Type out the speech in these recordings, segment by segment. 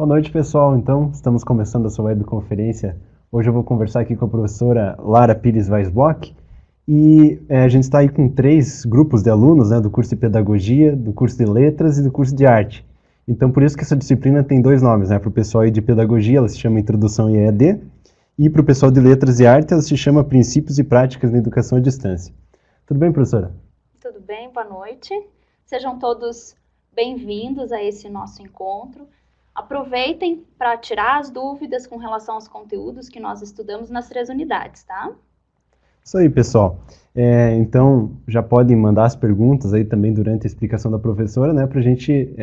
Boa noite, pessoal. Então, estamos começando a sua webconferência. Hoje eu vou conversar aqui com a professora Lara Pires Weisbloch e a gente está aí com 3 grupos de alunos, né, do curso de Pedagogia, do curso de Letras e do curso de Arte. Então, por isso que essa disciplina tem 2 nomes, né? Para o pessoal aí de Pedagogia, ela se chama Introdução em EAD, e para o pessoal de Letras e Arte, ela se chama Princípios e Práticas na Educação à Distância. Tudo bem, professora? Tudo bem, boa noite. Sejam todos bem-vindos a esse nosso encontro. Aproveitem para tirar as dúvidas com relação aos conteúdos que nós estudamos nas 3 unidades, tá? Isso aí, pessoal. Então, já podem mandar as perguntas aí também durante a explicação da professora, né, para a gente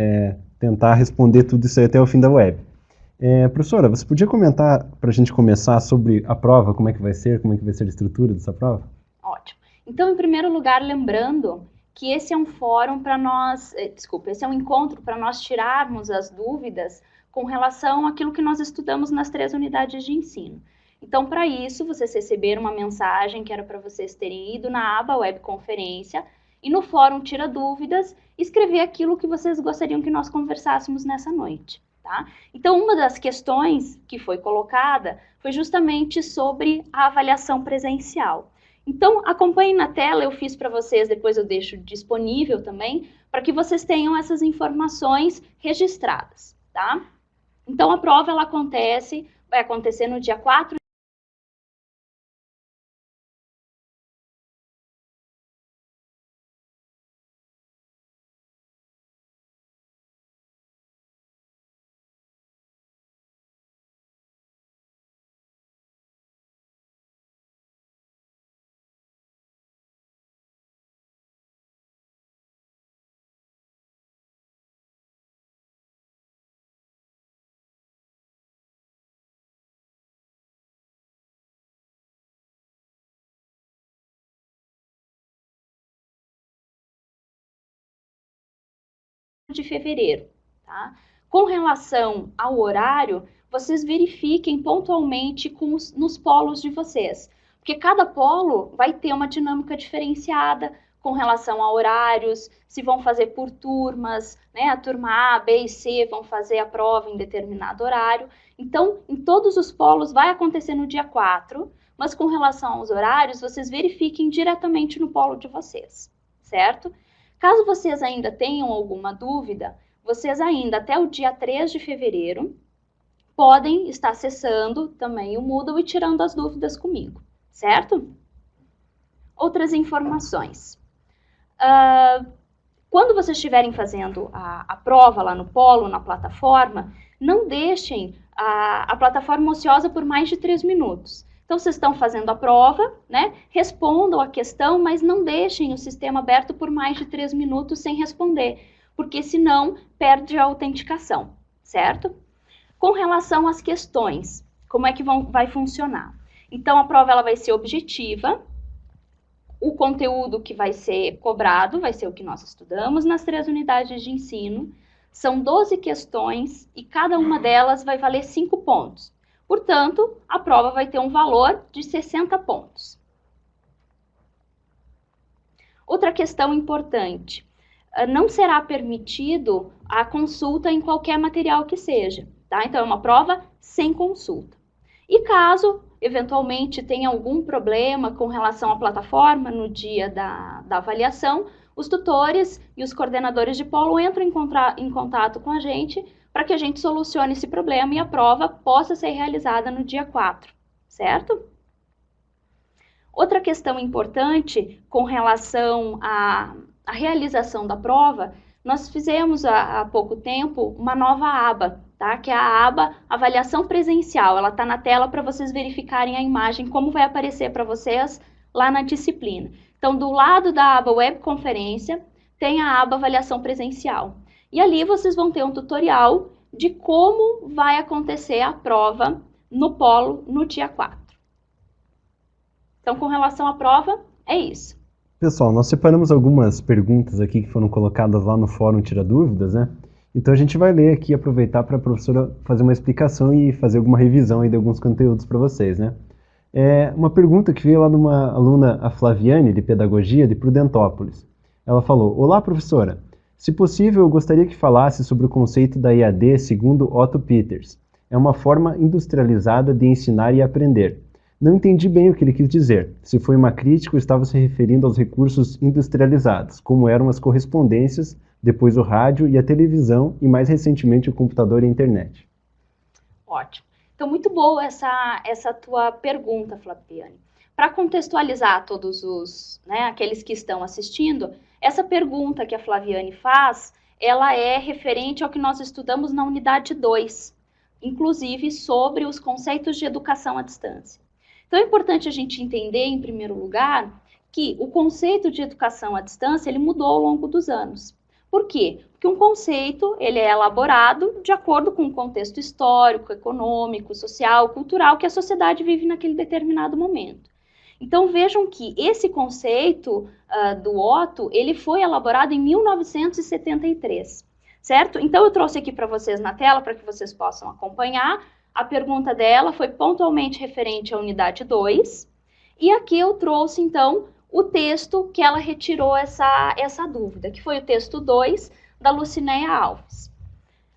tentar responder tudo isso aí até o fim da web. Professora, você podia comentar para a gente começar sobre a prova, como é que vai ser a estrutura dessa prova? Ótimo. Então, em primeiro lugar, lembrando que esse é um fórum para nós, esse é um encontro para nós tirarmos as dúvidas com relação àquilo que nós estudamos nas 3 unidades de ensino. Então, para isso, vocês receberam uma mensagem que era para vocês terem ido na aba webconferência e no fórum Tira Dúvidas, escrever aquilo que vocês gostariam que nós conversássemos nessa noite, tá? Então, uma das questões que foi colocada foi justamente sobre a avaliação presencial. Então, acompanhem na tela, eu fiz para vocês, depois eu deixo disponível também, para que vocês tenham essas informações registradas, tá? Então, a prova, ela vai acontecer no dia 4 de fevereiro, tá? Com relação ao horário, vocês verifiquem pontualmente nos polos de vocês, porque cada polo vai ter uma dinâmica diferenciada com relação a horários, se vão fazer por turmas, né? A turma A, B e C vão fazer a prova em determinado horário. Então, em todos os polos vai acontecer no dia 4, mas com relação aos horários, vocês verifiquem diretamente no polo de vocês, certo? Caso vocês ainda tenham alguma dúvida, vocês ainda até o dia 3 de fevereiro podem estar acessando também o Moodle e tirando as dúvidas comigo, certo? Outras informações. Quando vocês estiverem fazendo a prova lá no polo, na plataforma, não deixem a plataforma ociosa por mais de 3 minutos. Então, vocês estão fazendo a prova, né? Respondam a questão, mas não deixem o sistema aberto por mais de 3 minutos sem responder, porque senão perde a autenticação, certo? Com relação às questões, como é que vai funcionar? Então, a prova ela vai ser objetiva, o conteúdo que vai ser cobrado vai ser o que nós estudamos nas 3 unidades de ensino, são 12 questões e cada uma delas vai valer 5 pontos. Portanto, a prova vai ter um valor de 60 pontos. Outra questão importante, não será permitido a consulta em qualquer material que seja, tá? Então, é uma prova sem consulta. E caso, eventualmente, tenha algum problema com relação à plataforma no dia da avaliação, os tutores e os coordenadores de polo entram em contato com a gente para que a gente solucione esse problema e a prova possa ser realizada no dia 4, certo? Outra questão importante com relação à realização da prova, nós fizemos há pouco tempo uma nova aba, tá? Que é a aba Avaliação Presencial. Ela está na tela para vocês verificarem a imagem, como vai aparecer para vocês lá na disciplina. Então, do lado da aba Webconferência, tem a aba Avaliação Presencial. E ali vocês vão ter um tutorial de como vai acontecer a prova no polo no dia 4. Então, com relação à prova, é isso. Pessoal, nós separamos algumas perguntas aqui que foram colocadas lá no fórum Tira Dúvidas, né? Então a gente vai ler aqui e aproveitar para a professora fazer uma explicação e fazer alguma revisão aí de alguns conteúdos para vocês, né? Uma pergunta que veio lá de uma aluna, a Flaviane, de Pedagogia, de Prudentópolis. Ela falou: olá, professora. Se possível, eu gostaria que falasse sobre o conceito da EAD segundo Otto Peters. É uma forma industrializada de ensinar e aprender. Não entendi bem o que ele quis dizer. Se foi uma crítica ou estava se referindo aos recursos industrializados, como eram as correspondências, depois o rádio e a televisão e mais recentemente o computador e a internet. Ótimo. Então, muito boa essa tua pergunta, Flaviane. Para contextualizar todos aqueles que estão assistindo, essa pergunta que a Flaviane faz, ela é referente ao que nós estudamos na unidade 2, inclusive sobre os conceitos de educação à distância. Então, é importante a gente entender, em primeiro lugar, que o conceito de educação à distância, ele mudou ao longo dos anos. Por quê? Porque um conceito, ele é elaborado de acordo com o contexto histórico, econômico, social, cultural que a sociedade vive naquele determinado momento. Então, vejam que esse conceito do Otto, ele foi elaborado em 1973, certo? Então, eu trouxe aqui para vocês na tela, para que vocês possam acompanhar. A pergunta dela foi pontualmente referente à unidade 2, e aqui eu trouxe, então, o texto que ela retirou essa dúvida, que foi o texto 2, da Lucinéia Alves.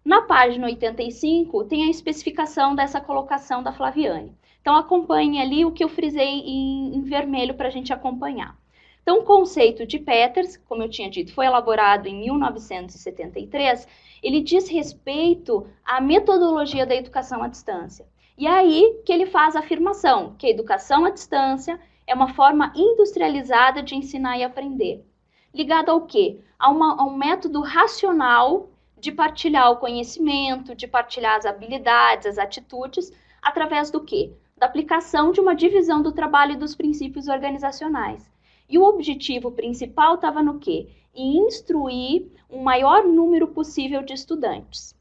Na página 85, tem a especificação dessa colocação da Flaviane. Então, acompanhe ali o que eu frisei em vermelho para a gente acompanhar. Então, o conceito de Peters, como eu tinha dito, foi elaborado em 1973, ele diz respeito à metodologia da educação à distância. E é aí que ele faz a afirmação que a educação à distância é uma forma industrializada de ensinar e aprender. Ligada ao quê? A um método racional de partilhar o conhecimento, de partilhar as habilidades, as atitudes, através do quê? Da aplicação de uma divisão do trabalho e dos princípios organizacionais. E o objetivo principal estava no quê? Em instruir um maior número possível de estudantes.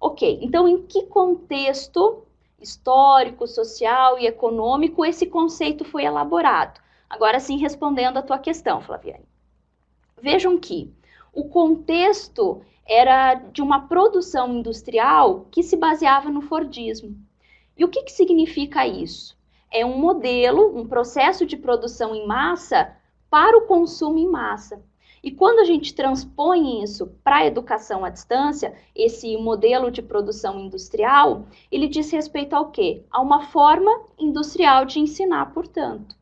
Ok, então em que contexto histórico, social e econômico esse conceito foi elaborado? Agora sim, respondendo a tua questão, Flaviane. Vejam que o contexto era de uma produção industrial que se baseava no Fordismo. E o que significa isso? É um modelo, um processo de produção em massa para o consumo em massa. E quando a gente transpõe isso para a educação à distância, esse modelo de produção industrial, ele diz respeito ao quê? A uma forma industrial de ensinar, portanto,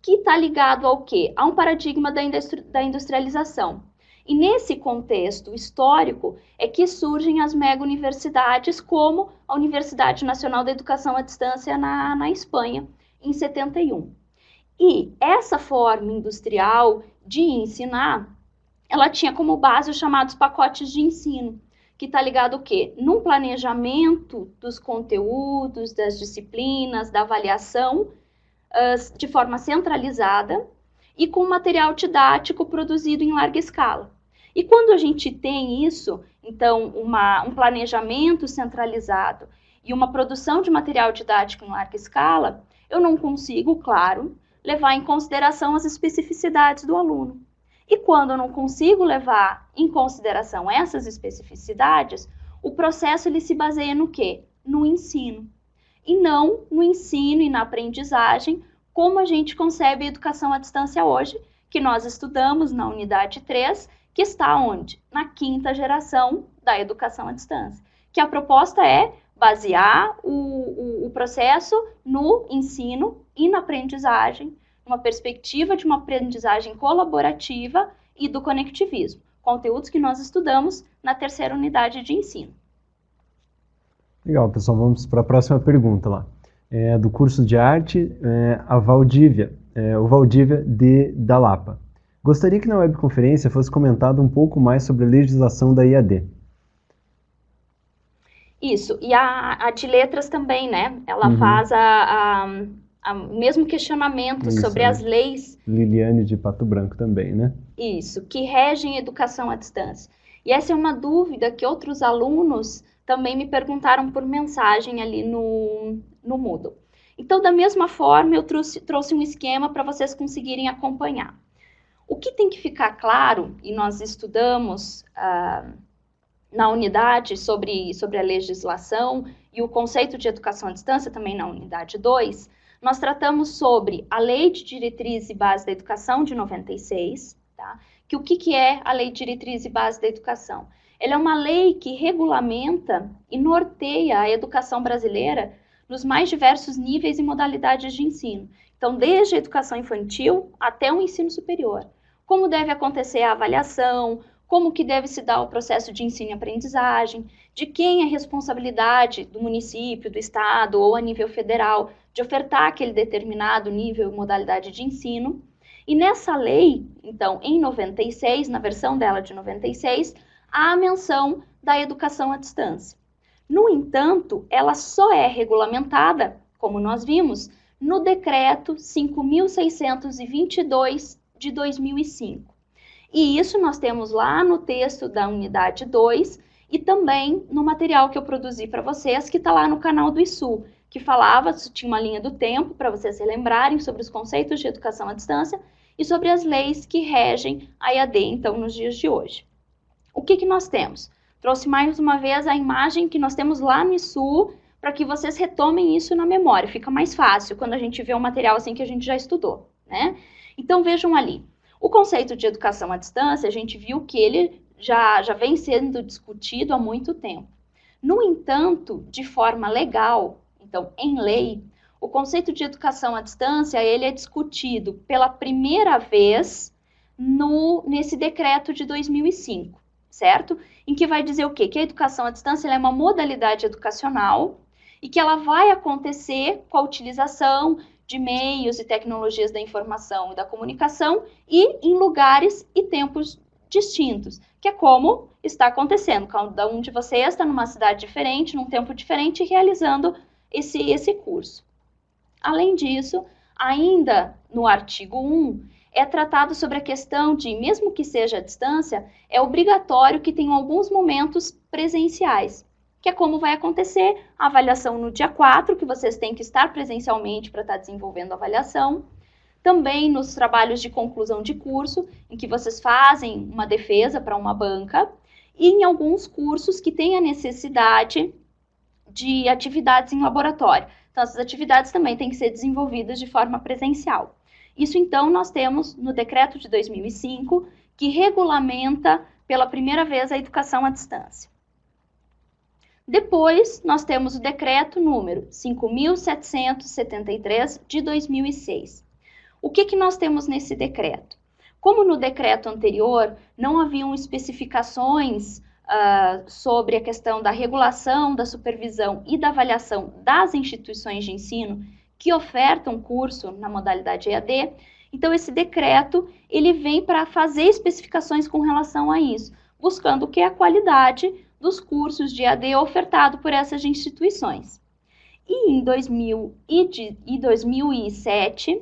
que está ligado ao quê? A um paradigma da industrialização. E nesse contexto histórico é que surgem as mega-universidades, como a Universidade Nacional da Educação à Distância na Espanha, em 71. E essa forma industrial de ensinar, ela tinha como base os chamados pacotes de ensino, que está ligado ao quê? Num planejamento dos conteúdos, das disciplinas, da avaliação, de forma centralizada e com material didático produzido em larga escala. E quando a gente tem isso, então, um planejamento centralizado e uma produção de material didático em larga escala, eu não consigo, claro, levar em consideração as especificidades do aluno. E quando eu não consigo levar em consideração essas especificidades, o processo ele se baseia no quê? No ensino. E não no ensino e na aprendizagem, como a gente concebe a educação à distância hoje, que nós estudamos na unidade 3, que está onde? Na 5ª geração da educação à distância. Que a proposta é basear o processo no ensino e na aprendizagem, uma perspectiva de uma aprendizagem colaborativa e do conectivismo, conteúdos que nós estudamos na 3ª unidade de ensino. Legal, pessoal, vamos para a próxima pergunta lá. Do curso de arte, a Valdívia, o Valdívia da Lapa. Gostaria que na webconferência fosse comentado um pouco mais sobre a legislação da EAD. Isso, e a de letras também, né? Ela faz o mesmo questionamento sobre as leis. Liliane de Pato Branco também, né? Isso, que regem a educação à distância. E essa é uma dúvida que outros alunos também me perguntaram por mensagem ali no Moodle. Então, da mesma forma, eu trouxe um esquema para vocês conseguirem acompanhar. O que tem que ficar claro, e nós estudamos na unidade sobre a legislação e o conceito de educação à distância também na unidade 2, nós tratamos sobre a Lei de Diretrizes e Bases da Educação de 96, tá? que o que é a Lei de Diretriz e Base da Educação? Ela é uma lei que regulamenta e norteia a educação brasileira nos mais diversos níveis e modalidades de ensino. Então, desde a educação infantil até o ensino superior. Como deve acontecer a avaliação, como que deve se dar o processo de ensino e aprendizagem, de quem é a responsabilidade do município, do estado ou a nível federal de ofertar aquele determinado nível e modalidade de ensino. E nessa lei, então, em 96, na versão dela de 96, há a menção da educação à distância. No entanto, ela só é regulamentada, como nós vimos, no Decreto 5.622 de 2005. E isso nós temos lá no texto da unidade 2 e também no material que eu produzi para vocês, que está lá no canal do ISU, que falava, tinha uma linha do tempo para vocês se lembrarem sobre os conceitos de educação à distância e sobre as leis que regem a EAD, então, nos dias de hoje. O que nós temos? Trouxe mais uma vez a imagem que nós temos lá no ISU, para que vocês retomem isso na memória. Fica mais fácil quando a gente vê um material assim que a gente já estudou, né? Então, vejam ali. O conceito de educação à distância, a gente viu que ele já vem sendo discutido há muito tempo. No entanto, de forma legal, então, em lei, o conceito de educação à distância, ele é discutido pela primeira vez nesse decreto de 2005, certo? Em que vai dizer o quê? Que a educação à distância ela é uma modalidade educacional e que ela vai acontecer com a utilização de meios e tecnologias da informação e da comunicação e em lugares e tempos distintos, que é como está acontecendo. Cada um de vocês está numa cidade diferente, num tempo diferente, realizando esse curso. Além disso, ainda no artigo 1, é tratado sobre a questão de, mesmo que seja à distância, é obrigatório que tenham alguns momentos presenciais, que é como vai acontecer a avaliação no dia 4, que vocês têm que estar presencialmente para estar desenvolvendo a avaliação. Também nos trabalhos de conclusão de curso, em que vocês fazem uma defesa para uma banca, e em alguns cursos que têm a necessidade de atividades em laboratório. Então, essas atividades também têm que ser desenvolvidas de forma presencial. Isso, então, nós temos no decreto de 2005, que regulamenta pela primeira vez a educação à distância. Depois, nós temos o decreto número 5.773 de 2006. O que nós temos nesse decreto? Como no decreto anterior não haviam especificações sobre a questão da regulação, da supervisão e da avaliação das instituições de ensino que ofertam curso na modalidade EAD, então esse decreto ele vem para fazer especificações com relação a isso, buscando o que é a qualidade dos cursos de EAD ofertado por essas instituições. E em 2007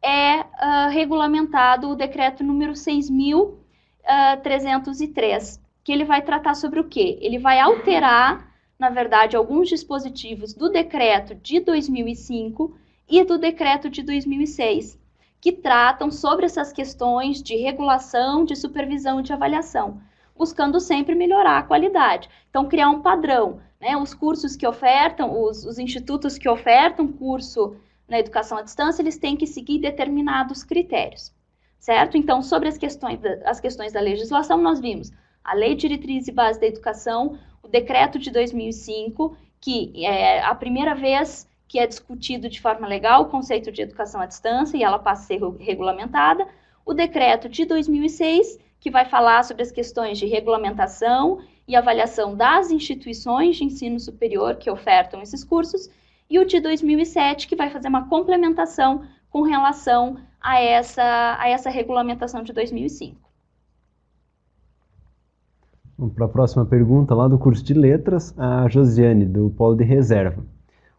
é regulamentado o decreto número 6.303, que ele vai tratar sobre o quê? Ele vai alterar, na verdade, alguns dispositivos do decreto de 2005 e do decreto de 2006, que tratam sobre essas questões de regulação, de supervisão e de avaliação, buscando sempre melhorar a qualidade. Então, criar um padrão, né? Os cursos que ofertam, os institutos que ofertam curso na educação à distância, eles têm que seguir determinados critérios, certo? Então, sobre as questões da legislação, nós vimos a Lei de Diretriz e Base da Educação, o decreto de 2005, que é a primeira vez que é discutido de forma legal o conceito de educação à distância e ela passa a ser regulamentada, o decreto de 2006, que vai falar sobre as questões de regulamentação e avaliação das instituições de ensino superior que ofertam esses cursos, e o de 2007, que vai fazer uma complementação com relação a essa regulamentação de 2005. Para a próxima pergunta, lá do curso de Letras, a Josiane, do Polo de Reserva.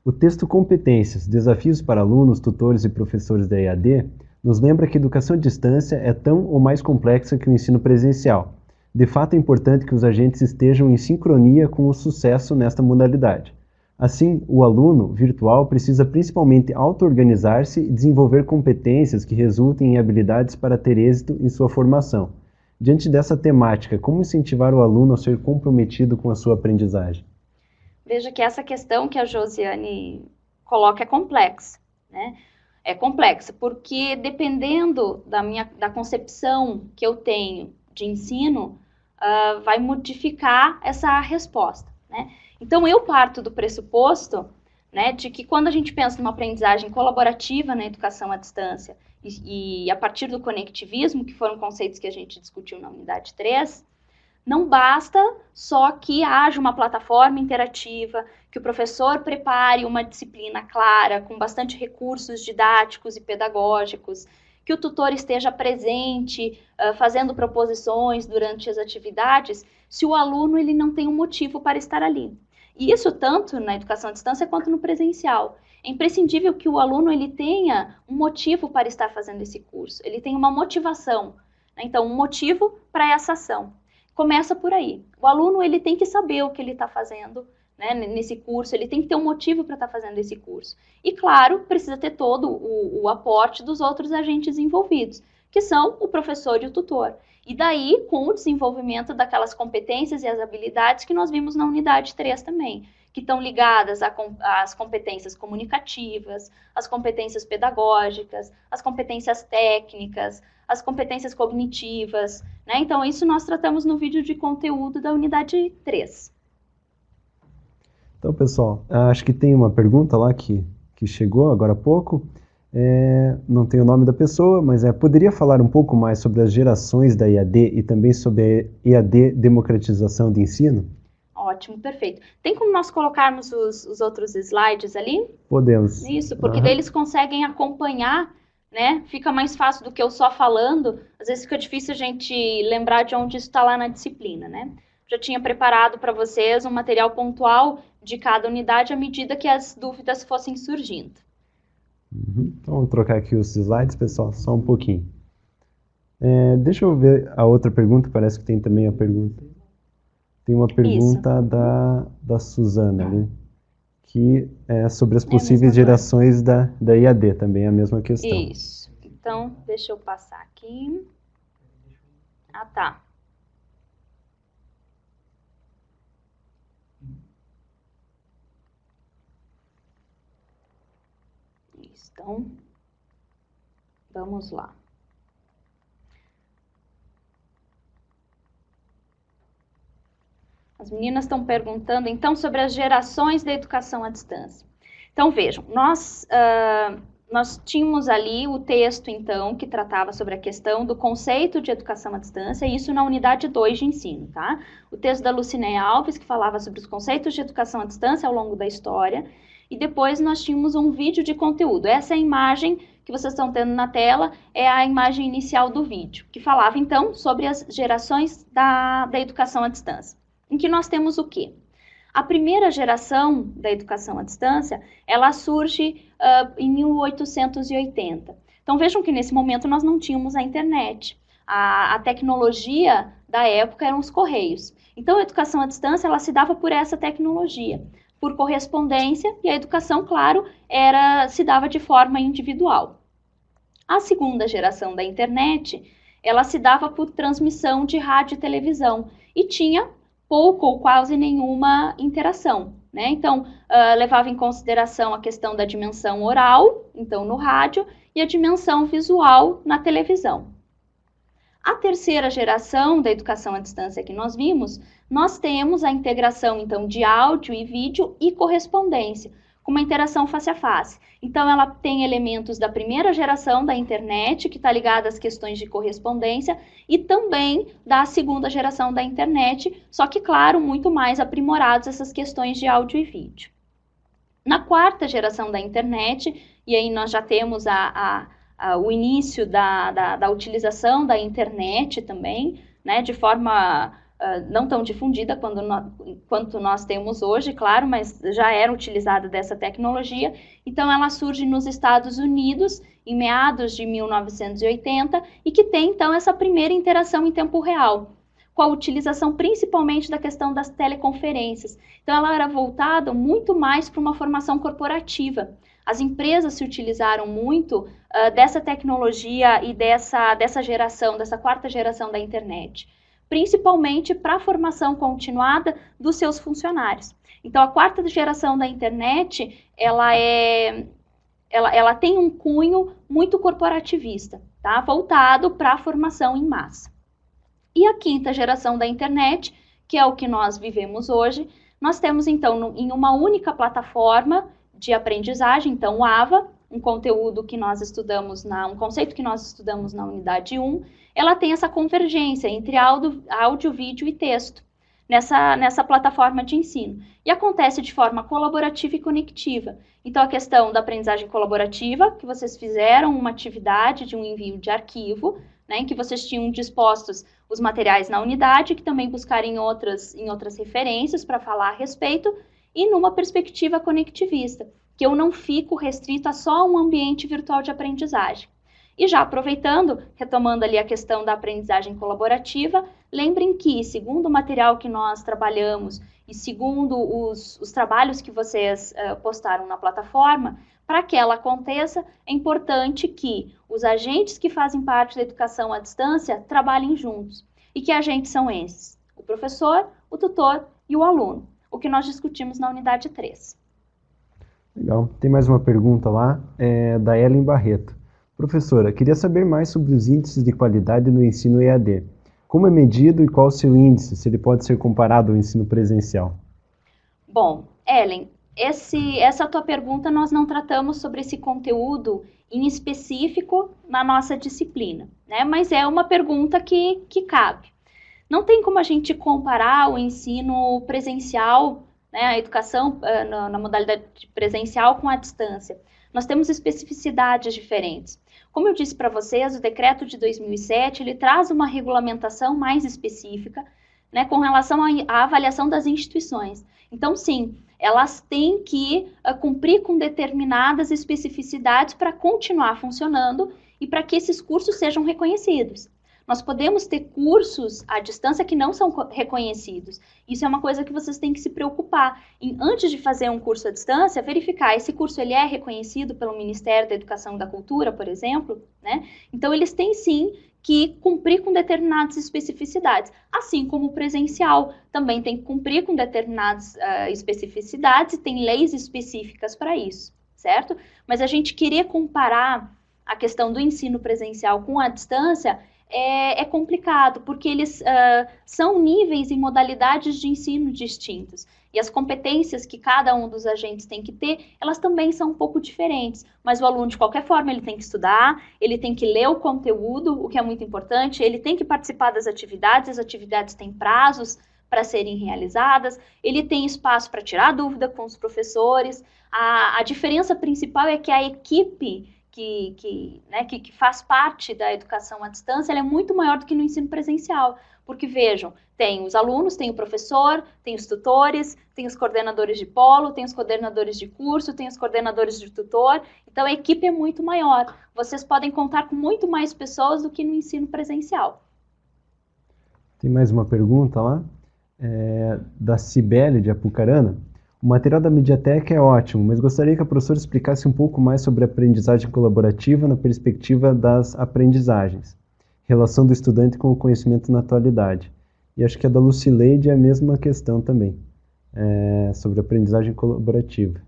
O texto Competências, Desafios para Alunos, Tutores e Professores da EAD, nos lembra que a educação à distância é tão ou mais complexa que o ensino presencial. De fato, é importante que os agentes estejam em sincronia com o sucesso nesta modalidade. Assim, o aluno virtual precisa principalmente auto-organizar-se e desenvolver competências que resultem em habilidades para ter êxito em sua formação. Diante dessa temática, como incentivar o aluno a ser comprometido com a sua aprendizagem? Veja que essa questão que a Josiane coloca é complexa, né? É complexa, porque dependendo da concepção que eu tenho de ensino, vai modificar essa resposta, né? Então, eu parto do pressuposto, né, de que quando a gente pensa numa aprendizagem colaborativa na educação à distância e a partir do conectivismo, que foram conceitos que a gente discutiu na unidade 3, não basta só que haja uma plataforma interativa, que o professor prepare uma disciplina clara, com bastante recursos didáticos e pedagógicos, que o tutor esteja presente, fazendo proposições durante as atividades, se o aluno ele não tem um motivo para estar ali. E isso tanto na educação à distância quanto no presencial. É imprescindível que o aluno ele tenha um motivo para estar fazendo esse curso, ele tenha uma motivação, né? Então, um motivo para essa ação. Começa por aí. O aluno ele tem que saber o que ele está fazendo, né, nesse curso, ele tem que ter um motivo para estar fazendo esse curso. E, claro, precisa ter todo o aporte dos outros agentes envolvidos, que são o professor e o tutor. E daí, com o desenvolvimento daquelas competências e as habilidades que nós vimos na unidade 3 também, que estão ligadas às competências comunicativas, às competências pedagógicas, às competências técnicas, às competências cognitivas, né? Então, isso nós tratamos no vídeo de conteúdo da unidade 3. Então, pessoal, acho que tem uma pergunta lá que chegou agora há pouco. Não tem o nome da pessoa, mas poderia falar um pouco mais sobre as gerações da EAD e também sobre a EAD democratização de ensino? Ótimo, perfeito. Tem como nós colocarmos os outros slides ali? Podemos. Isso, porque daí eles conseguem acompanhar, né? Fica mais fácil do que eu só falando. Às vezes fica difícil a gente lembrar de onde isso está lá na disciplina, né? Já tinha preparado para vocês um material pontual de cada unidade à medida que as dúvidas fossem surgindo. Então, vamos trocar aqui os slides, pessoal, só um pouquinho. Deixa eu ver a outra pergunta, parece que tem também a pergunta. Tem uma pergunta da Suzana ali, que é sobre as possíveis gerações da EAD, também é a mesma questão. Isso. Então, deixa eu passar aqui. Ah, tá. Então, vamos lá. As meninas estão perguntando, então, sobre as gerações da educação à distância. Então, vejam, nós tínhamos ali o texto, então, que tratava sobre a questão do conceito de educação à distância, isso na unidade 2 de ensino, tá? O texto da Lucinéia Alves, que falava sobre os conceitos de educação à distância ao longo da história, e depois nós tínhamos um vídeo de conteúdo. Essa imagem que vocês estão tendo na tela é a imagem inicial do vídeo, que falava, então, sobre as gerações da educação à distância. Em que nós temos o quê? A primeira geração da educação à distância, ela surge em 1880. Então, vejam que nesse momento nós não tínhamos a internet. A tecnologia da época eram os correios. Então, a educação à distância, ela se dava por essa tecnologia, por correspondência, e a educação, claro, se dava de forma individual. A segunda geração da internet, ela se dava por transmissão de rádio e televisão, e tinha pouco ou quase nenhuma interação, né? Então, levava em consideração a questão da dimensão oral, então no rádio, e a dimensão visual na televisão. A terceira geração da educação à distância que nós vimos, nós temos a integração, então, de áudio e vídeo e correspondência, com uma interação face a face. Então, ela tem elementos da primeira geração da internet, que está ligada às questões de correspondência, e também da segunda geração da internet, só que, claro, muito mais aprimorados essas questões de áudio e vídeo. Na quarta geração da internet, e aí nós já temos o início da utilização da internet também, né, de forma não tão difundida quanto nós temos hoje, claro, mas já era utilizada dessa tecnologia. Então, ela surge nos Estados Unidos em meados de 1980 e que tem, então, essa primeira interação em tempo real, com a utilização principalmente da questão das teleconferências. Então, ela era voltada muito mais para uma formação corporativa. As empresas se utilizaram muito dessa tecnologia e dessa geração, dessa quarta geração da internet, principalmente para a formação continuada dos seus funcionários. Então, a quarta geração da internet, ela é ela tem um cunho muito corporativista, tá? Voltado para a formação em massa. E a quinta geração da internet, que é o que nós vivemos hoje, nós temos então em uma única plataforma de aprendizagem, então o AVA, um conteúdo que nós estudamos, um conceito que nós estudamos na unidade 1, ela tem essa convergência entre áudio, vídeo e texto nessa plataforma de ensino. E acontece de forma colaborativa e conectiva. Então, a questão da aprendizagem colaborativa, que vocês fizeram uma atividade de um envio de arquivo, né, em que vocês tinham dispostos os materiais na unidade, que também buscaram em outras referências para falar a respeito, e numa perspectiva conectivista, que eu não fico restrito a só um ambiente virtual de aprendizagem. E já aproveitando, retomando ali a questão da aprendizagem colaborativa, lembrem que, segundo o material que nós trabalhamos e segundo os trabalhos que vocês postaram na plataforma, para que ela aconteça, é importante que os agentes que fazem parte da educação à distância trabalhem juntos. E que agentes são esses? O professor, o tutor e o aluno, o que nós discutimos na unidade 3. Legal. Tem mais uma pergunta lá, da Ellen Barreto. Professora, queria saber mais sobre os índices de qualidade no ensino EAD. Como é medido e qual o seu índice, se ele pode ser comparado ao ensino presencial? Bom, Ellen, essa tua pergunta nós não tratamos sobre esse conteúdo em específico na nossa disciplina, né? Mas é uma pergunta que cabe. Não tem como a gente comparar o ensino presencial, né, a educação na modalidade presencial com a distância. Nós temos especificidades diferentes. Como eu disse para vocês, o decreto de 2007, ele traz uma regulamentação mais específica, né, com relação à avaliação das instituições. Então, sim, elas têm que cumprir com determinadas especificidades para continuar funcionando e para que esses cursos sejam reconhecidos. Nós podemos ter cursos à distância que não são reconhecidos. Isso é uma coisa que vocês têm que se preocupar. Antes de fazer um curso à distância, verificar esse curso ele é reconhecido pelo Ministério da Educação e da Cultura, por exemplo, né? Então, eles têm sim que cumprir com determinadas especificidades. Assim como o presencial também tem que cumprir com determinadas especificidades e tem leis específicas para isso, certo? Mas a gente querer comparar a questão do ensino presencial com a distância é complicado, porque eles são níveis e modalidades de ensino distintos. E as competências que cada um dos agentes tem que ter, elas também são um pouco diferentes. Mas o aluno, de qualquer forma, ele tem que estudar, ele tem que ler o conteúdo, o que é muito importante, ele tem que participar das atividades, as atividades têm prazos para serem realizadas, ele tem espaço para tirar dúvida com os professores. A diferença principal é que a equipe que faz parte da educação à distância, ela é muito maior do que no ensino presencial, porque vejam, tem os alunos, tem o professor, tem os tutores, tem os coordenadores de polo, tem os coordenadores de curso, tem os coordenadores de tutor, então a equipe é muito maior, vocês podem contar com muito mais pessoas do que no ensino presencial. Tem mais uma pergunta lá, da Cibele de Apucarana. O material da Mediateca é ótimo, mas gostaria que a professora explicasse um pouco mais sobre a aprendizagem colaborativa na perspectiva das aprendizagens, relação do estudante com o conhecimento na atualidade. E acho que a da Lucileide é a mesma questão também, sobre a aprendizagem colaborativa.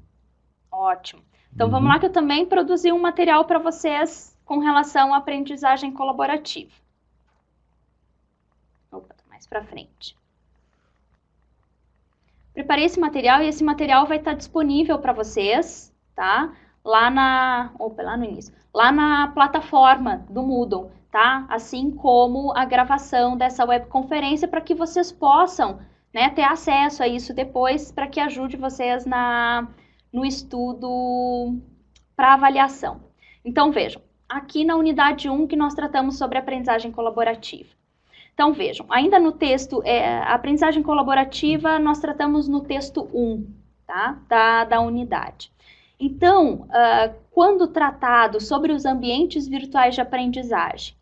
Ótimo. Então vamos lá que eu também produzi um material para vocês com relação à aprendizagem colaborativa. Opa, tô mais para frente. Preparei esse material e esse material vai estar disponível para vocês, tá? Lá no início. Lá na plataforma do Moodle, tá? Assim como a gravação dessa webconferência para que vocês possam, né, ter acesso a isso depois para que ajude vocês no estudo para avaliação. Então, vejam, aqui na unidade 1 que nós tratamos sobre aprendizagem colaborativa. Então, vejam, ainda no texto, a aprendizagem colaborativa, nós tratamos no texto 1, tá? Da unidade. Então, quando tratado sobre os ambientes virtuais de aprendizagem,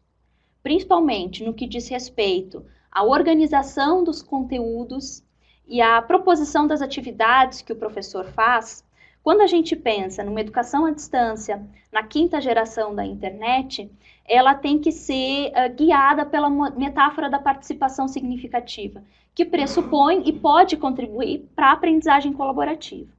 principalmente no que diz respeito à organização dos conteúdos e à proposição das atividades que o professor faz, quando a gente pensa numa educação à distância, na quinta geração da internet, ela tem que ser guiada pela metáfora da participação significativa, que pressupõe e pode contribuir para a aprendizagem colaborativa.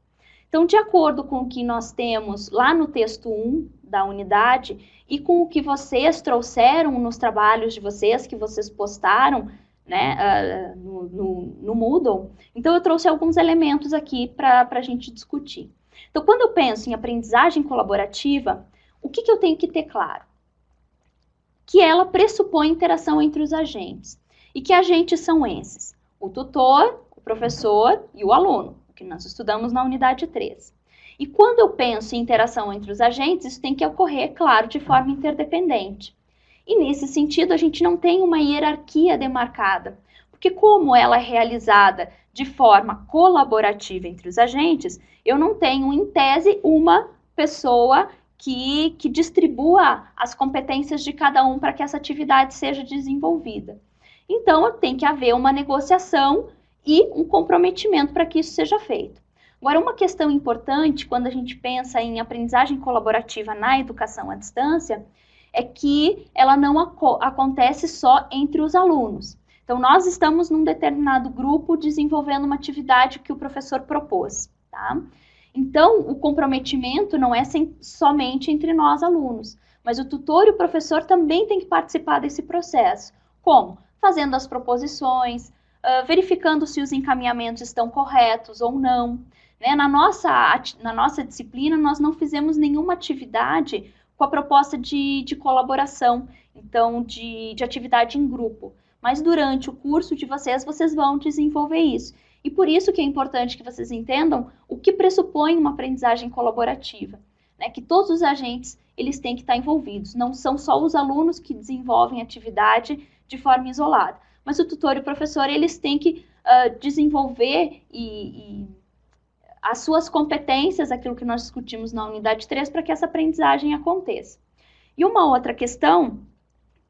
Então, de acordo com o que nós temos lá no texto 1 da unidade e com o que vocês trouxeram nos trabalhos de vocês, que vocês postaram, né, no Moodle, então eu trouxe alguns elementos aqui para a gente discutir. Então, quando eu penso em aprendizagem colaborativa, o que eu tenho que ter claro? Que ela pressupõe interação entre os agentes. E que agentes são esses? O tutor, o professor e o aluno, que nós estudamos na unidade 3. E quando eu penso em interação entre os agentes, isso tem que ocorrer, claro, de forma interdependente. E nesse sentido, a gente não tem uma hierarquia demarcada, porque como ela é realizada de forma colaborativa entre os agentes, eu não tenho, em tese, uma pessoa que distribua as competências de cada um para que essa atividade seja desenvolvida. Então, tem que haver uma negociação e um comprometimento para que isso seja feito. Agora, uma questão importante quando a gente pensa em aprendizagem colaborativa na educação à distância é que ela não acontece só entre os alunos. Então, nós estamos num determinado grupo desenvolvendo uma atividade que o professor propôs, tá? Então, o comprometimento não é somente entre nós alunos, mas o tutor e o professor também têm que participar desse processo. Como? Fazendo as proposições, verificando se os encaminhamentos estão corretos ou não. Né? Na nossa disciplina, nós não fizemos nenhuma atividade com a proposta de colaboração, então de atividade em grupo. Mas durante o curso de vocês vão desenvolver isso. E por isso que é importante que vocês entendam o que pressupõe uma aprendizagem colaborativa. Né? Que todos os agentes eles têm que estar envolvidos. Não são só os alunos que desenvolvem atividade de forma isolada. Mas o tutor e o professor eles têm que desenvolver as suas competências, aquilo que nós discutimos na unidade 3, para que essa aprendizagem aconteça. E uma outra questão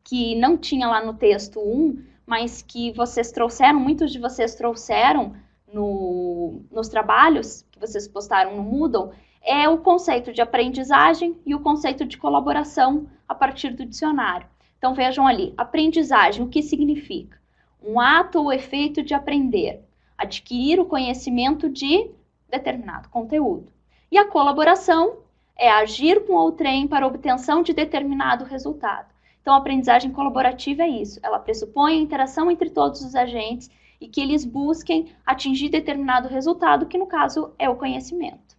que não tinha lá no texto 1, mas que vocês trouxeram, muitos de vocês trouxeram nos trabalhos que vocês postaram no Moodle, é o conceito de aprendizagem e o conceito de colaboração a partir do dicionário. Então vejam ali, aprendizagem, o que significa? Um ato ou efeito de aprender, adquirir o conhecimento de determinado conteúdo. E a colaboração é agir com outrem para a obtenção de determinado resultado. Então, a aprendizagem colaborativa é isso. Ela pressupõe a interação entre todos os agentes e que eles busquem atingir determinado resultado, que no caso é o conhecimento.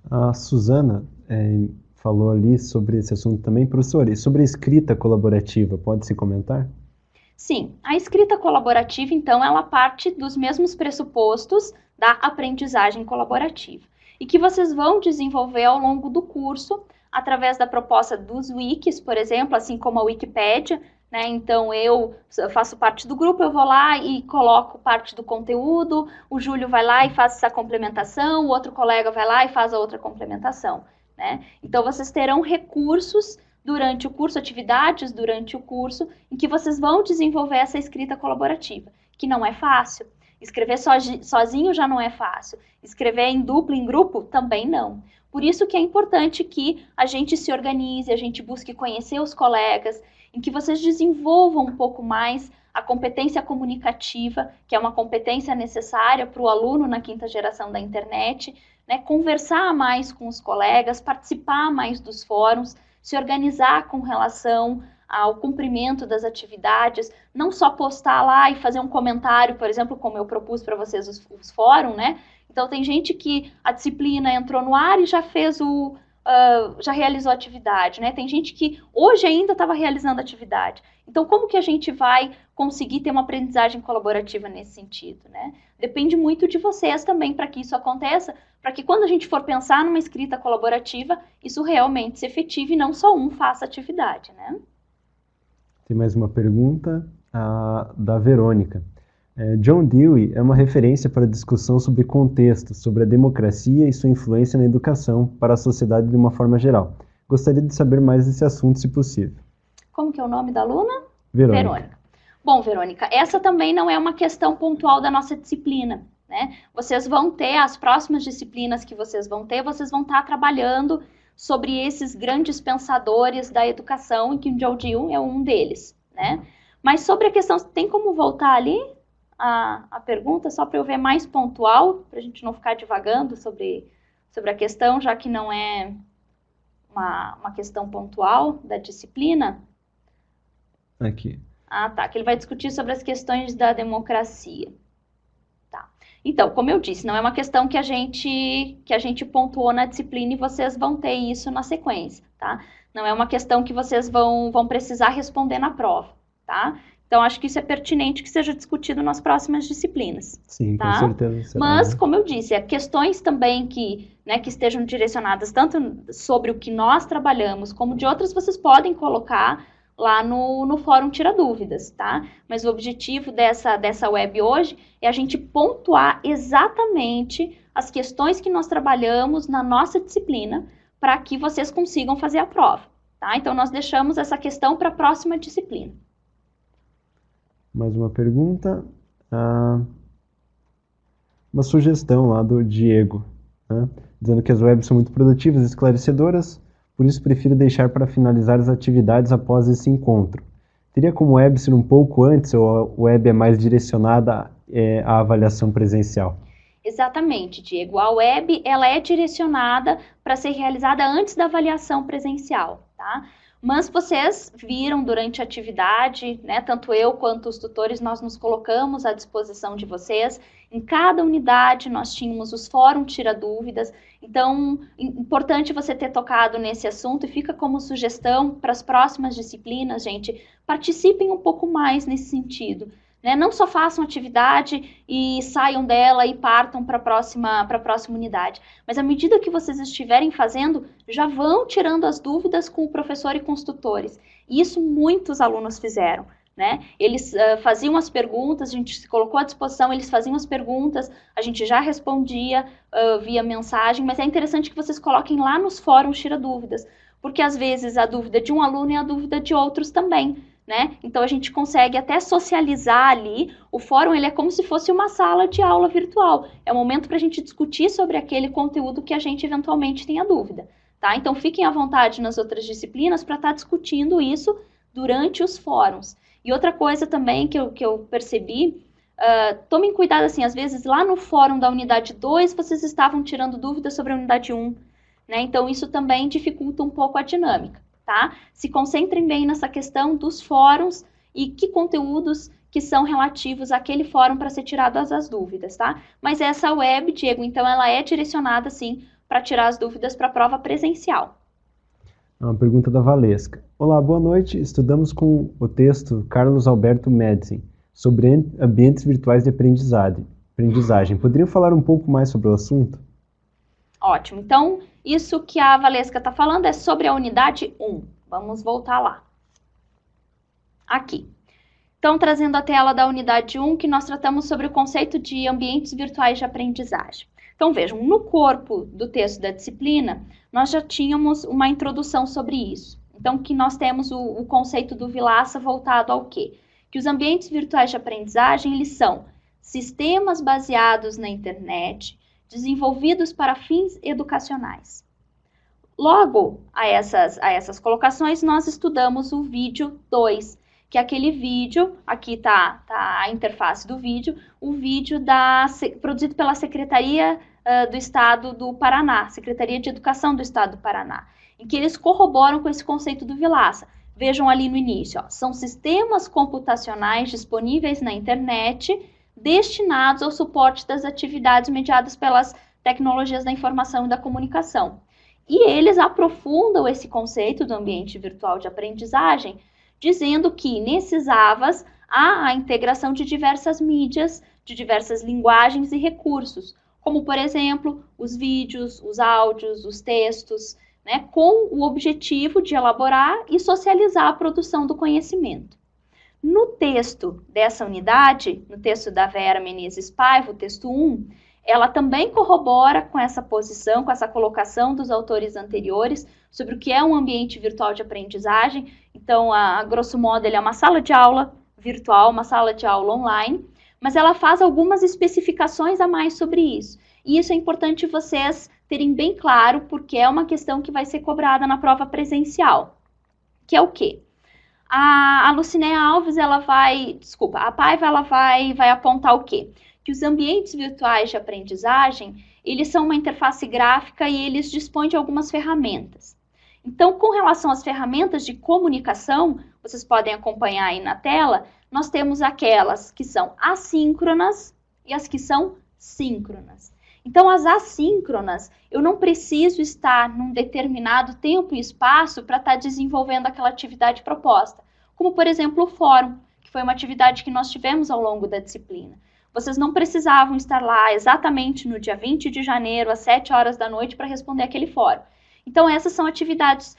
A Suzana falou ali sobre esse assunto também. Professor, e sobre a escrita colaborativa, pode-se comentar? Sim, a escrita colaborativa, então, ela parte dos mesmos pressupostos da aprendizagem colaborativa e que vocês vão desenvolver ao longo do curso através da proposta dos wikis, por exemplo, assim como a Wikipédia, né? Então, eu faço parte do grupo, eu vou lá e coloco parte do conteúdo, o Júlio vai lá e faz essa complementação, o outro colega vai lá e faz a outra complementação, né? Então, vocês terão recursos durante o curso, atividades durante o curso, em que vocês vão desenvolver essa escrita colaborativa, que não é fácil. Escrever sozinho já não é fácil. Escrever em dupla, em grupo, também não. Por isso que é importante que a gente se organize, a gente busque conhecer os colegas, em que vocês desenvolvam um pouco mais a competência comunicativa, que é uma competência necessária para o aluno na quinta geração da internet, né? Conversar mais com os colegas, participar mais dos fóruns, se organizar com relação ao cumprimento das atividades, não só postar lá e fazer um comentário, por exemplo, como eu propus para vocês os fóruns, né? Então, tem gente que a disciplina entrou no ar e já fez já realizou a atividade, né? Tem gente que hoje ainda estava realizando a atividade. Então, como que a gente vai conseguir ter uma aprendizagem colaborativa nesse sentido, né? Depende muito de vocês também para que isso aconteça, para que quando a gente for pensar numa escrita colaborativa, isso realmente se efetive e não só um faça atividade, né? Tem mais uma pergunta da Verônica. John Dewey é uma referência para a discussão sobre contexto, sobre a democracia e sua influência na educação para a sociedade de uma forma geral. Gostaria de saber mais desse assunto, se possível. Como que é o nome da aluna? Verônica. Bom, Verônica, essa também não é uma questão pontual da nossa disciplina, né? Vocês vão ter, as próximas disciplinas que vocês vão ter, vocês vão estar trabalhando sobre esses grandes pensadores da educação, em que o John Dewey é um deles, né? Mas sobre a questão, tem como voltar ali? a pergunta, só para eu ver mais pontual, para a gente não ficar divagando sobre a questão, já que não é uma questão pontual da disciplina. Aqui. Ah, tá, que ele vai discutir sobre as questões da democracia. Tá. Então, como eu disse, não é uma questão que a gente pontuou na disciplina e vocês vão ter isso na sequência, tá? Não é uma questão que vocês vão precisar responder na prova, tá? Então, acho que isso é pertinente que seja discutido nas próximas disciplinas. Sim, tá? com certeza. Será, Mas, né? como eu disse, questões também que estejam direcionadas tanto sobre o que nós trabalhamos, como de outras, vocês podem colocar lá no Fórum Tira Dúvidas, tá? Mas o objetivo dessa web hoje é a gente pontuar exatamente as questões que nós trabalhamos na nossa disciplina para que vocês consigam fazer a prova, tá? Então, nós deixamos essa questão para a próxima disciplina. Mais uma pergunta. Uma sugestão lá do Diego, né? Dizendo que as webs são muito produtivas e esclarecedoras, por isso prefiro deixar para finalizar as atividades após esse encontro. Teria como web ser um pouco antes ou a web é mais direcionada à avaliação presencial? Exatamente, Diego. A web ela é direcionada para ser realizada antes da avaliação presencial, tá? Mas vocês viram durante a atividade, né, tanto eu quanto os tutores, nós nos colocamos à disposição de vocês. Em cada unidade nós tínhamos os fóruns Tira Dúvidas. Então, importante você ter tocado nesse assunto e fica como sugestão para as próximas disciplinas, gente, participem um pouco mais nesse sentido. Né? Não só façam atividade e saiam dela e partam para a próxima unidade. Mas à medida que vocês estiverem fazendo, já vão tirando as dúvidas com o professor e com os tutores. E isso muitos alunos fizeram. Né? Eles faziam as perguntas, a gente se colocou à disposição, eles faziam as perguntas, a gente já respondia via mensagem, mas é interessante que vocês coloquem lá nos fóruns Tira Dúvidas, porque às vezes a dúvida de um aluno é a dúvida de outros também. Né? Então a gente consegue até socializar ali. O fórum ele é como se fosse uma sala de aula virtual. É o momento para a gente discutir sobre aquele conteúdo que a gente eventualmente tenha dúvida. Tá? Então fiquem à vontade nas outras disciplinas para estar discutindo isso durante os fóruns. E outra coisa também que eu percebi, tomem cuidado assim, às vezes lá no fórum da unidade 2 vocês estavam tirando dúvidas sobre a unidade 1. Né? Então isso também dificulta um pouco a dinâmica. Tá? Se concentrem bem nessa questão dos fóruns e que conteúdos que são relativos àquele fórum para ser tiradas as dúvidas, tá? Mas essa web, Diego, então ela é direcionada, sim, para tirar as dúvidas para a prova presencial. Uma pergunta da Valesca. Olá, boa noite. Estudamos com o texto Carlos Alberto Médici sobre ambientes virtuais de aprendizagem. Poderiam falar um pouco mais sobre o assunto? Ótimo. Então, isso que a Valesca está falando é sobre a unidade 1. Vamos voltar lá. Aqui. Então, trazendo a tela da unidade 1, que nós tratamos sobre o conceito de ambientes virtuais de aprendizagem. Então, vejam, no corpo do texto da disciplina, nós já tínhamos uma introdução sobre isso. Então, que nós temos o conceito do Vilaça voltado ao quê? Que os ambientes virtuais de aprendizagem, eles são sistemas baseados na internet, desenvolvidos para fins educacionais. Logo a essas colocações, nós estudamos o vídeo 2, que é aquele vídeo, aqui está a interface do vídeo, o vídeo produzido pela Secretaria do Estado do Paraná, Secretaria de Educação do Estado do Paraná, em que eles corroboram com esse conceito do Vilaça. Vejam ali no início, ó, são sistemas computacionais disponíveis na internet destinados ao suporte das atividades mediadas pelas tecnologias da informação e da comunicação. E eles aprofundam esse conceito do ambiente virtual de aprendizagem, dizendo que nesses AVAs há a integração de diversas mídias, de diversas linguagens e recursos, como, por exemplo, os vídeos, os áudios, os textos, né, com o objetivo de elaborar e socializar a produção do conhecimento. No texto dessa unidade, no texto da Vera Menezes Paiva, o texto 1, ela também corrobora com essa posição, com essa colocação dos autores anteriores sobre o que é um ambiente virtual de aprendizagem. Então, a grosso modo, ele é uma sala de aula virtual, uma sala de aula online, mas ela faz algumas especificações a mais sobre isso. E isso é importante vocês terem bem claro, porque é uma questão que vai ser cobrada na prova presencial. Que é o quê? A Lucinéia Alves, a Paiva, ela vai apontar o quê? Que os ambientes virtuais de aprendizagem, eles são uma interface gráfica e eles dispõem de algumas ferramentas. Então, com relação às ferramentas de comunicação, vocês podem acompanhar aí na tela, nós temos aquelas que são assíncronas e as que são síncronas. Então, as assíncronas, eu não preciso estar num determinado tempo e espaço para estar desenvolvendo aquela atividade proposta. Como, por exemplo, o fórum, que foi uma atividade que nós tivemos ao longo da disciplina. Vocês não precisavam estar lá exatamente no dia 20 de janeiro, às 7 horas da noite, para responder aquele fórum. Então, essas são atividades,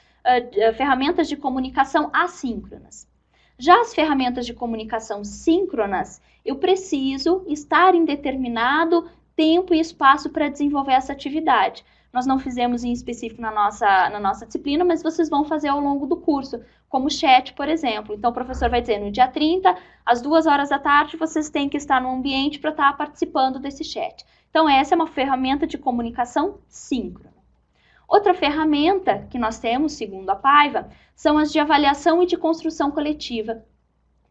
ferramentas de comunicação assíncronas. Já as ferramentas de comunicação síncronas, eu preciso estar em determinado tempo e espaço para desenvolver essa atividade. Nós não fizemos em específico na nossa disciplina, mas vocês vão fazer ao longo do curso, como chat, por exemplo. Então, o professor vai dizer, no dia 30, às 2 horas da tarde, vocês têm que estar no ambiente para estar participando desse chat. Então, essa é uma ferramenta de comunicação síncrona. Outra ferramenta que nós temos, segundo a Paiva, são as de avaliação e de construção coletiva,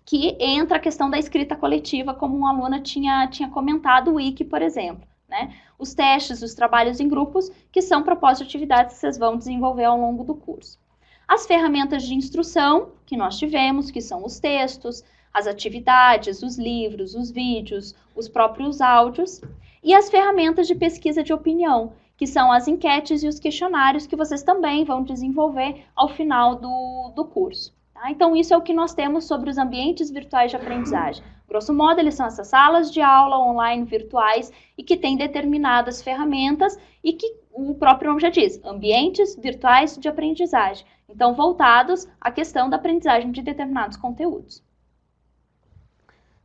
que entra a questão da escrita coletiva, como uma aluna tinha comentado, o Wiki, por exemplo, né? Os testes, os trabalhos em grupos, que são propostas de atividades que vocês vão desenvolver ao longo do curso. As ferramentas de instrução que nós tivemos, que são os textos, as atividades, os livros, os vídeos, os próprios áudios, e as ferramentas de pesquisa de opinião, que são as enquetes e os questionários que vocês também vão desenvolver ao final do curso. Então, isso é o que nós temos sobre os ambientes virtuais de aprendizagem. Grosso modo, eles são essas salas de aula online virtuais e que têm determinadas ferramentas e que o próprio nome já diz, ambientes virtuais de aprendizagem. Então, voltados à questão da aprendizagem de determinados conteúdos.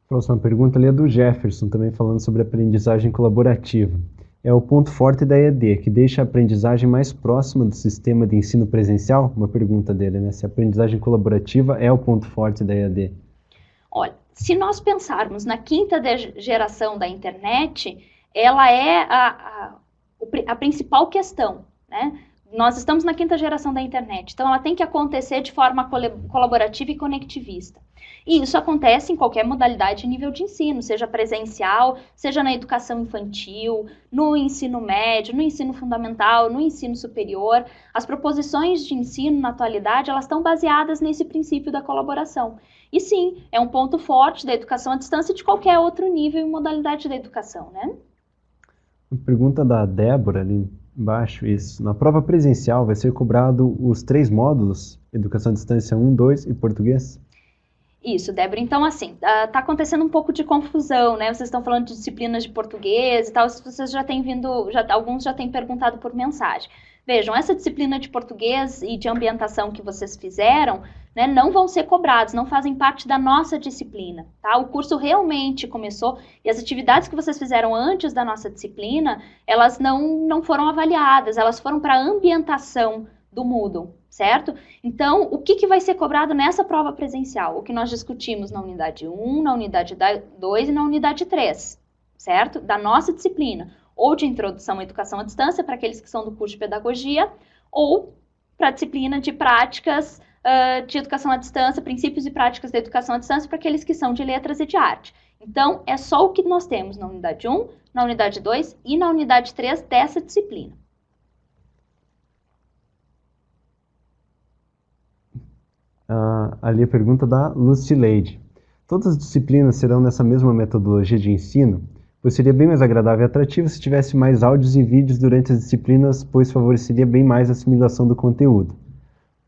Próxima pergunta ali é do Jefferson, também falando sobre aprendizagem colaborativa. É o ponto forte da EAD, que deixa a aprendizagem mais próxima do sistema de ensino presencial? Uma pergunta dele, né? Se a aprendizagem colaborativa é o ponto forte da EAD. Olha, se nós pensarmos na quinta geração da internet, ela é a principal questão, né? Nós estamos na quinta geração da internet, então ela tem que acontecer de forma colaborativa e conectivista. E isso acontece em qualquer modalidade e nível de ensino, seja presencial, seja na educação infantil, no ensino médio, no ensino fundamental, no ensino superior. As proposições de ensino na atualidade, elas estão baseadas nesse princípio da colaboração. E sim, é um ponto forte da educação à distância de qualquer outro nível e modalidade da educação, né? Pergunta da Débora ali embaixo, isso. Na prova presencial vai ser cobrado os 3 módulos, Educação à Distância 1, 2 e Português? Isso, Débora. Então, assim, tá acontecendo um pouco de confusão, né? Vocês estão falando de disciplinas de português e tal, vocês já têm alguns já têm perguntado por mensagem. Vejam, essa disciplina de português e de ambientação que vocês fizeram, né, não vão ser cobrados, não fazem parte da nossa disciplina, tá? O curso realmente começou e as atividades que vocês fizeram antes da nossa disciplina, elas não foram avaliadas, elas foram para a ambientação do Moodle, certo? Então, o que vai ser cobrado nessa prova presencial? O que nós discutimos na unidade 1, na unidade 2 e na unidade 3, certo? Da nossa disciplina. Ou de introdução à educação à distância, para aqueles que são do curso de pedagogia, ou para a disciplina de práticas de educação à distância, princípios e práticas da educação à distância, para aqueles que são de letras e de arte. Então, é só o que nós temos na unidade 1, na unidade 2 e na unidade 3 dessa disciplina. Ali a pergunta da Lucileide. Todas as disciplinas serão nessa mesma metodologia de ensino? Pois seria bem mais agradável e atrativo se tivesse mais áudios e vídeos durante as disciplinas, pois favoreceria bem mais a assimilação do conteúdo.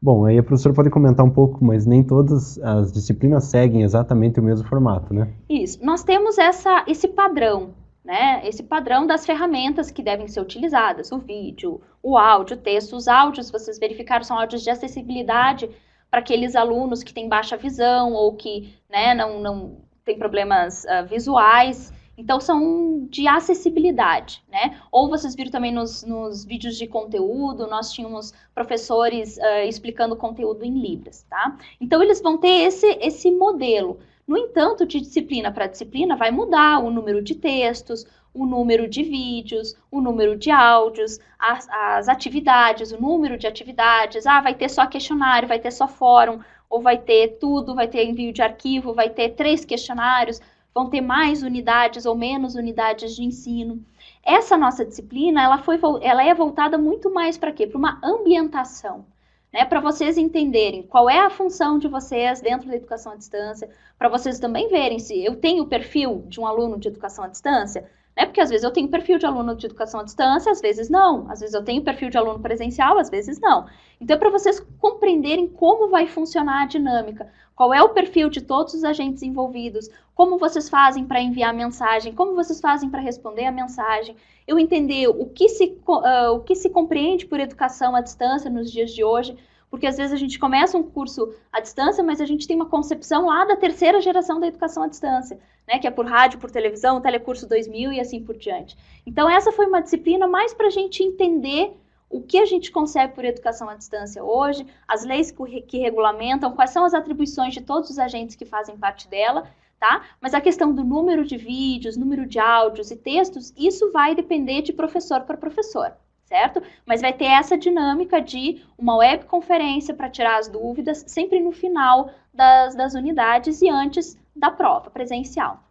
Bom, aí a professora pode comentar um pouco, mas nem todas as disciplinas seguem exatamente o mesmo formato, né? Isso. Nós temos esse padrão, né? Esse padrão das ferramentas que devem ser utilizadas. O vídeo, o áudio, o texto. Os áudios, vocês verificaram, são áudios de acessibilidade para aqueles alunos que têm baixa visão ou que, né, não têm problemas visuais. Então, são de acessibilidade, né? Ou vocês viram também nos vídeos de conteúdo, nós tínhamos professores explicando conteúdo em Libras, tá? Então, eles vão ter esse modelo. No entanto, de disciplina para disciplina, vai mudar o número de textos, o número de vídeos, o número de áudios, as atividades, o número de atividades. Vai ter só questionário, vai ter só fórum, ou vai ter tudo, vai ter envio de arquivo, vai ter 3 questionários, vão ter mais unidades ou menos unidades de ensino. Essa nossa disciplina, ela é voltada muito mais para quê? Para uma ambientação, né? Para vocês entenderem qual é a função de vocês dentro da educação à distância, para vocês também verem se eu tenho o perfil de um aluno de educação à distância, né? Porque às vezes eu tenho perfil de aluno de educação à distância, às vezes não. Às vezes eu tenho perfil de aluno presencial, às vezes não. Então, é para vocês compreenderem como vai funcionar a dinâmica, qual é o perfil de todos os agentes envolvidos, como vocês fazem para enviar a mensagem, como vocês fazem para responder a mensagem, eu entender o que se compreende por educação à distância nos dias de hoje, porque às vezes a gente começa um curso à distância, mas a gente tem uma concepção lá da 3ª geração da educação à distância, né, que é por rádio, por televisão, Telecurso 2000 e assim por diante. Então essa foi uma disciplina mais para a gente entender o que a gente concebe por educação à distância hoje, as leis que regulamentam, quais são as atribuições de todos os agentes que fazem parte dela, tá? Mas a questão do número de vídeos, número de áudios e textos, isso vai depender de professor para professor, certo? Mas vai ter essa dinâmica de uma webconferência para tirar as dúvidas, sempre no final das unidades e antes da prova presencial.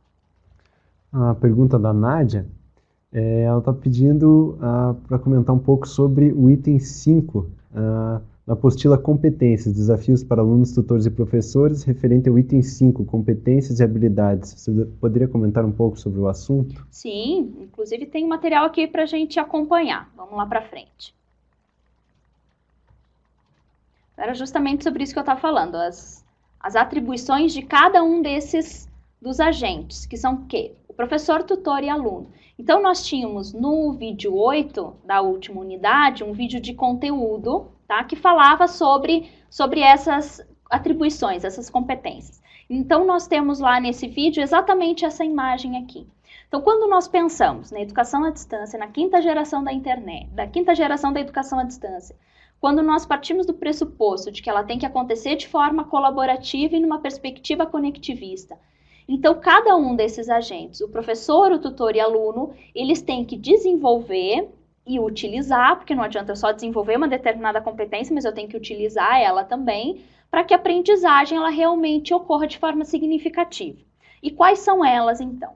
A pergunta da Nádia, ela está pedindo para comentar um pouco sobre o item 5, na apostila Competências, Desafios para Alunos, Tutores e Professores, referente ao item 5, Competências e Habilidades. Você poderia comentar um pouco sobre o assunto? Sim, inclusive tem material aqui para a gente acompanhar. Vamos lá para frente. Era justamente sobre isso que eu estava falando, as atribuições de cada um dos agentes, que são o quê? O professor, tutor e aluno. Então, nós tínhamos no vídeo 8 da última unidade, um vídeo de conteúdo, tá? Que falava sobre essas atribuições, essas competências. Então, nós temos lá nesse vídeo exatamente essa imagem aqui. Então, quando nós pensamos na educação à distância, na 5ª geração da internet, da 5ª geração da educação à distância, quando nós partimos do pressuposto de que ela tem que acontecer de forma colaborativa e numa perspectiva conectivista, então, cada um desses agentes, o professor, o tutor e aluno, eles têm que desenvolver e utilizar, porque não adianta eu só desenvolver uma determinada competência, mas eu tenho que utilizar ela também, para que a aprendizagem ela realmente ocorra de forma significativa. E quais são elas, então?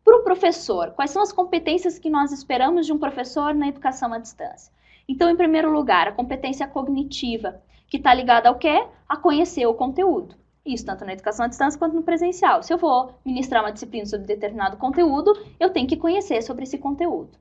Para o professor, quais são as competências que nós esperamos de um professor na educação à distância? Então, em primeiro lugar, a competência cognitiva, que está ligada ao quê? A conhecer o conteúdo. Isso tanto na educação à distância quanto no presencial. Se eu vou ministrar uma disciplina sobre determinado conteúdo, eu tenho que conhecer sobre esse conteúdo.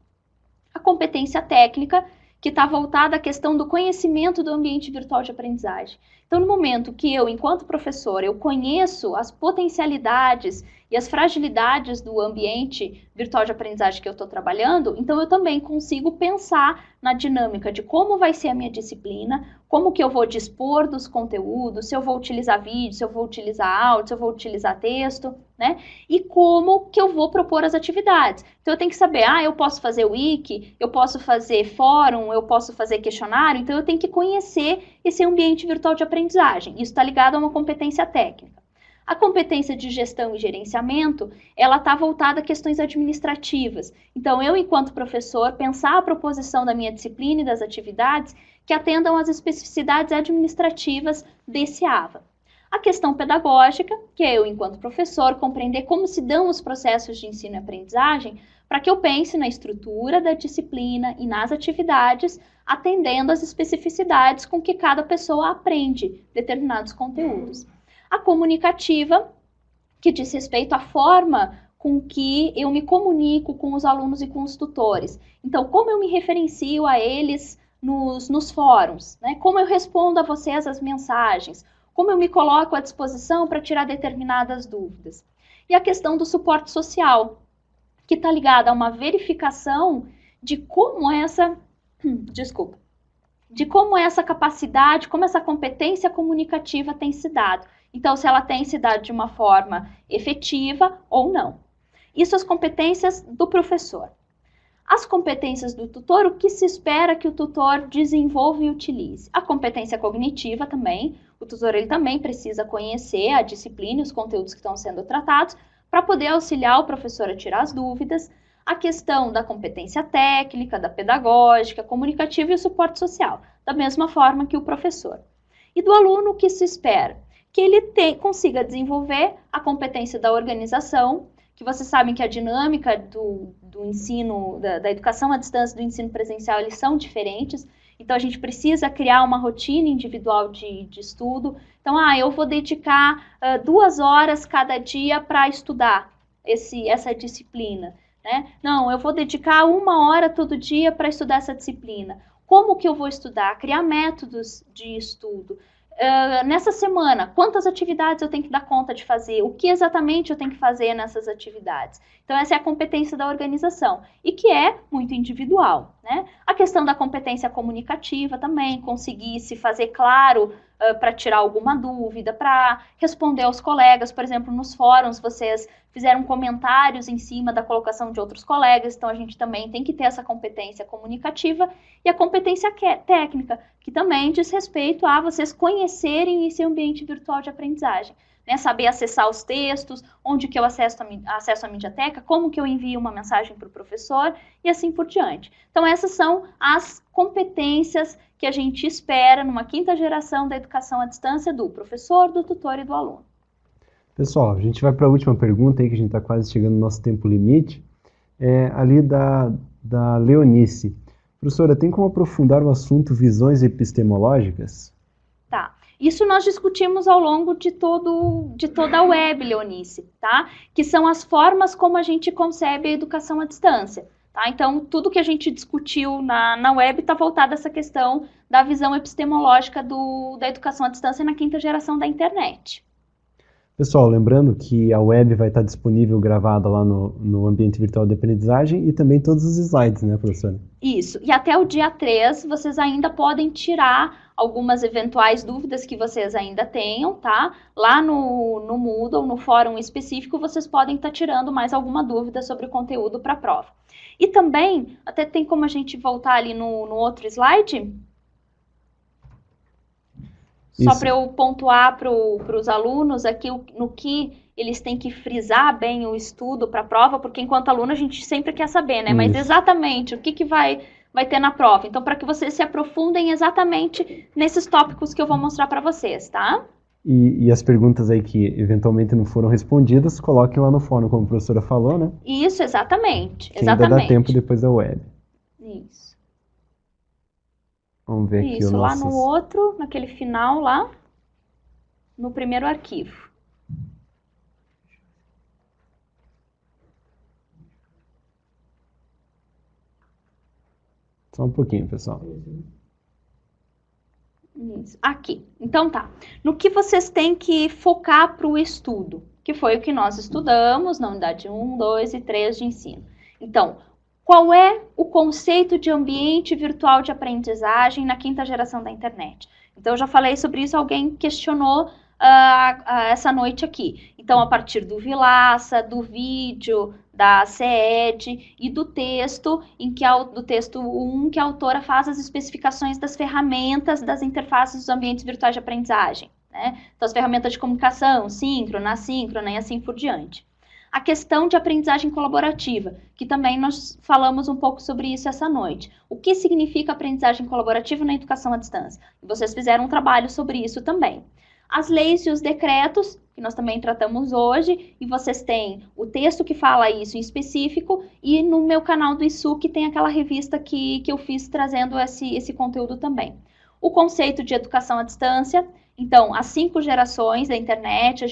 A competência técnica, que está voltada à questão do conhecimento do ambiente virtual de aprendizagem. Então, no momento que eu, enquanto professor, eu conheço as potencialidades e as fragilidades do ambiente virtual de aprendizagem que eu estou trabalhando, então eu também consigo pensar na dinâmica de como vai ser a minha disciplina, como que eu vou dispor dos conteúdos, se eu vou utilizar vídeo, se eu vou utilizar áudio, se eu vou utilizar texto, né? E como que eu vou propor as atividades. Então eu tenho que saber, eu posso fazer wiki, eu posso fazer fórum, eu posso fazer questionário, então eu tenho que conhecer esse ambiente virtual de aprendizagem. Isso está ligado a uma competência técnica. A competência de gestão e gerenciamento, ela está voltada a questões administrativas. Então, eu, enquanto professor, pensar a proposição da minha disciplina e das atividades que atendam às especificidades administrativas desse AVA. A questão pedagógica, que é eu, enquanto professor, compreender como se dão os processos de ensino e aprendizagem para que eu pense na estrutura da disciplina e nas atividades, atendendo às especificidades com que cada pessoa aprende determinados conteúdos. A comunicativa, que diz respeito à forma com que eu me comunico com os alunos e com os tutores. Então, como eu me referencio a eles nos fóruns, né? Como eu respondo a vocês as mensagens, como eu me coloco à disposição para tirar determinadas dúvidas. E a questão do suporte social, que está ligada a uma verificação de como essa capacidade, como essa competência comunicativa tem se dado. Então, se ela tem se dado de uma forma efetiva ou não. Isso as competências do professor. As competências do tutor, o que se espera que o tutor desenvolva e utilize? A competência cognitiva também. O tutor ele também precisa conhecer a disciplina e os conteúdos que estão sendo tratados para poder auxiliar o professor a tirar as dúvidas. A questão da competência técnica, da pedagógica, comunicativa e o suporte social, da mesma forma que o professor. E do aluno, o que se espera? Que ele consiga desenvolver a competência da organização, que vocês sabem que a dinâmica do ensino, da educação à distância, do ensino presencial, eles são diferentes. Então, a gente precisa criar uma rotina individual de estudo. Então, eu vou dedicar 2 horas cada dia para estudar essa disciplina, né? Não, eu vou dedicar 1 hora todo dia para estudar essa disciplina. Como que eu vou estudar? Criar métodos de estudo. Nessa semana, quantas atividades eu tenho que dar conta de fazer? O que exatamente eu tenho que fazer nessas atividades? Então, essa é a competência da organização, e que é muito individual, né? A questão da competência comunicativa também, conseguir se fazer claro para tirar alguma dúvida, para responder aos colegas. Por exemplo, nos fóruns, vocês fizeram comentários em cima da colocação de outros colegas, então a gente também tem que ter essa competência comunicativa e a competência técnica, que também diz respeito a vocês conhecerem esse ambiente virtual de aprendizagem, né? Saber acessar os textos, onde que eu acesso a Mediateca, como que eu envio uma mensagem para o professor e assim por diante. Então, essas são as competências que a gente espera numa 5ª geração da educação à distância do professor, do tutor e do aluno. Pessoal, a gente vai para a última pergunta aí, que a gente está quase chegando no nosso tempo limite, ali da Leonice. Professora, tem como aprofundar o assunto visões epistemológicas? Tá. Isso nós discutimos ao longo de toda a web, Leonice, tá? Que são as formas como a gente concebe a educação à distância. Tá? Então, tudo que a gente discutiu na web está voltado a essa questão da visão epistemológica da educação à distância na 5ª geração da internet. Pessoal, lembrando que a web vai estar disponível gravada lá no ambiente virtual de aprendizagem e também todos os slides, né, professora? Isso. E até o dia 3, vocês ainda podem tirar algumas eventuais dúvidas que vocês ainda tenham, tá? Lá no Moodle, no fórum específico, vocês podem estar tirando mais alguma dúvida sobre o conteúdo para a prova. E também, até tem como a gente voltar ali no outro slide? Só para eu pontuar para os alunos aqui no que eles têm que frisar bem o estudo para a prova, porque enquanto aluno a gente sempre quer saber, né? Mas exatamente o que vai ter na prova. Então, para que vocês se aprofundem exatamente nesses tópicos que eu vou mostrar para vocês, tá? E as perguntas aí que eventualmente não foram respondidas, coloquem lá no fórum, como a professora falou, né? Isso, exatamente. Que ainda dá tempo depois da web. Isso. Vamos ver aqui o nosso... lá nossos... no outro, naquele final lá, no primeiro arquivo. Só um pouquinho, pessoal. Isso. Aqui. Então tá. No que vocês têm que focar para o estudo, que foi o que nós estudamos na unidade 1, 2 e 3 de ensino. Então, qual é o conceito de ambiente virtual de aprendizagem na 5ª geração da internet? Então, eu já falei sobre isso, alguém questionou essa noite aqui. Então, a partir do Vilaça, do vídeo, da CED e do texto, do texto 1, que a autora faz as especificações das ferramentas das interfaces dos ambientes virtuais de aprendizagem, né? Então, as ferramentas de comunicação, síncrona, assíncrona e assim por diante. A questão de aprendizagem colaborativa, que também nós falamos um pouco sobre isso essa noite. O que significa aprendizagem colaborativa na educação à distância? E vocês fizeram um trabalho sobre isso também. As leis e os decretos, que nós também tratamos hoje, e vocês têm o texto que fala isso em específico, e no meu canal do ISUC tem aquela revista que eu fiz trazendo esse conteúdo também. O conceito de educação à distância, então, as 5 gerações da internet,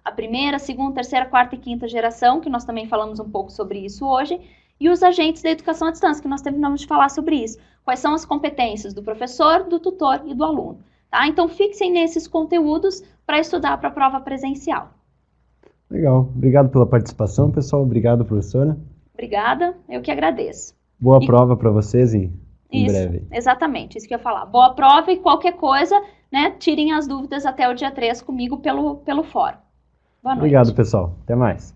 a primeira, segunda, terceira, quarta e 5ª geração, que nós também falamos um pouco sobre isso hoje, e os agentes da educação à distância, que nós terminamos de falar sobre isso. Quais são as competências do professor, do tutor e do aluno. Tá? Então, fixem nesses conteúdos para estudar para a prova presencial. Legal. Obrigado pela participação, pessoal. Obrigado, professora. Obrigada. Eu que agradeço. Boa prova para vocês em breve. Exatamente. Isso que eu ia falar. Boa prova e qualquer coisa, né, tirem as dúvidas até o dia 3 comigo pelo fórum. Boa noite. Obrigado, pessoal. Até mais.